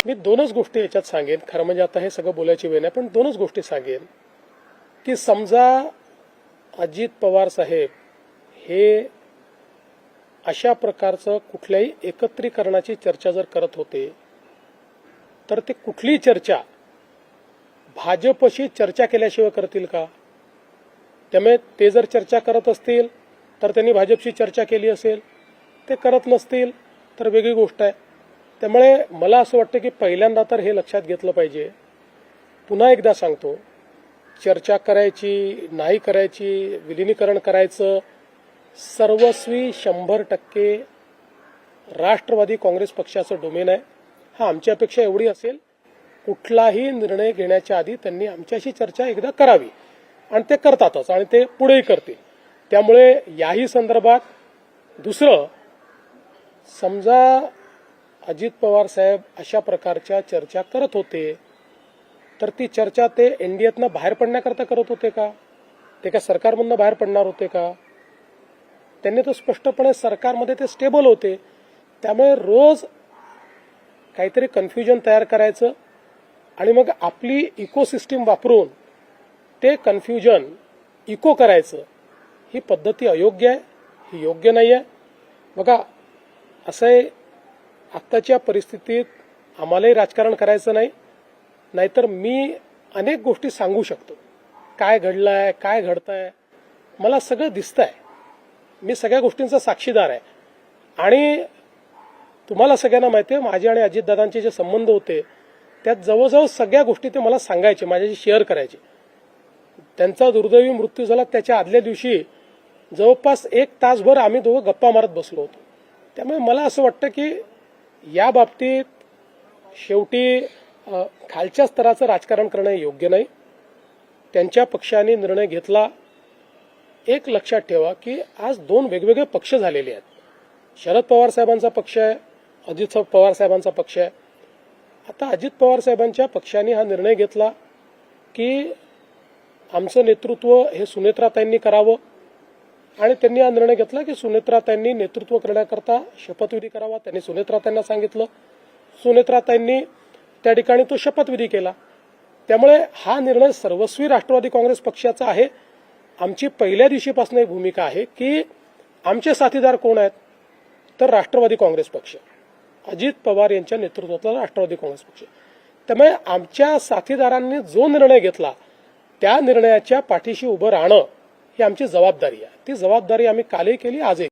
मी दोनच गोष्टी याच्यात सांगेन. खरं म्हणजे आता हे सगळं बोलायची वेळ नाही, पण दोनच गोष्टी सांगेन की समजा अजित पवार साहेब हे अशा प्रकारचं कुठल्याही एकत्रीकरणाची चर्चा जर करत होते तर ते कुठलीही चर्चा भाजपशी चर्चा केल्याशिवाय करतील का? त्यामुळे ते जर चर्चा करत असतील तर त्यांनी भाजपशी चर्चा केली असेल, ते करत नसतील तर वेगळी गोष्ट आहे. त्यामुळे मला असं वाटतं की पहिल्यांदा तर हे लक्षात घेतलं पाहिजे. पुन्हा एकदा सांगतो, चर्चा करायची नाही करायची, विलिनीकरण करायचं सर्वस्वी 100% राष्ट्रवादी काँग्रेस पक्षाचं डोमेन आहे. हा आमची अपेक्षा एवढी असेल, कुठलाही निर्णय घेण्याच्या आधी त्यांनी आमच्याशी चर्चा एकदा करावी आणि ते करतातच आणि ते पुढेही करतील. त्यामुळे याही संदर्भात दुसरं, समजा अजित पवार साहेब अशा प्रकारच्या चर्चा करत होते तर ती चर्चा ते एनडीएतनं बाहेर पडण्याकरता करत होते का? ते का सरकारमधनं बाहेर पडणार होते का? त्यांनी तर स्पष्टपणे सरकारमध्ये ते स्टेबल होते. त्यामुळे रोज काहीतरी कन्फ्युजन तयार करायचं आणि मग आपली इकोसिस्टीम वापरून ते कन्फ्युजन इको करायचं, ही पद्धती अयोग्य आहे, ही योग्य नाही आहे. बघा, असं आहे, आत्ताच्या परिस्थितीत आम्हालाही राजकारण करायचं नाही, नाहीतर मी अनेक गोष्टी सांगू शकतो. काय घडलंय, काय घडतंय, मला सगळं दिसतंय. मी सगळ्या गोष्टींचा साक्षीदार आहे. आणि तुम्हाला सगळ्यांना माहिती आहे, माझे आणि अजितदादांचे जे संबंध होते त्यात जवळजवळ सगळ्या गोष्टी ते मला सांगायचे, माझ्याशी शेअर करायचे. त्यांचा दुर्दैवी मृत्यू झाला त्याच्या आदल्या दिवशी जवळपास 1 तासभर आम्ही दोघं गप्पा मारत बसलो होतो. त्यामुळे मला असं वाटतं की या बाबतीत शेवटी खालच्या स्तराचं राजकारण करणं योग्य नाही. त्यांच्या पक्षाने निर्णय घेतला. एक लक्षात ठेवा की आज 2 वेगवेगळे पक्ष झालेले आहेत. शरद पवार साहेबांचा पक्ष आहे, अजित पवार साहेबांचा पक्ष आहे. आता अजित पवार साहेबांच्या पक्षाने हा निर्णय घेतला की आमचं नेतृत्व हे सुनेत्राताईंनी करावं आणि त्यांनी हा निर्णय घेतला की सुनेत्राताईंनी नेतृत्व करण्याकरता शपथविधी करावा. त्यांनी सुनेत्राताईंना सांगितलं, सुनेत्राताईंनी त्या ठिकाणी तो शपथविधी केला. त्यामुळे हा निर्णय सर्वस्वी राष्ट्रवादी काँग्रेस पक्षाचा आहे. आमची पहिल्या दिवशीपासून एक भूमिका आहे की आमचे साथीदार कोण आहेत तर राष्ट्रवादी काँग्रेस पक्ष, अजित पवार यांच्या नेतृत्वातला राष्ट्रवादी काँग्रेस पक्ष. त्यामुळे आमच्या साथीदारांनी जो निर्णय घेतला त्या निर्णयाच्या पाठीशी उभं राहणं ही आमची जबाबदारी आहे. ती जबाबदारी आम्ही कालही केली, आजही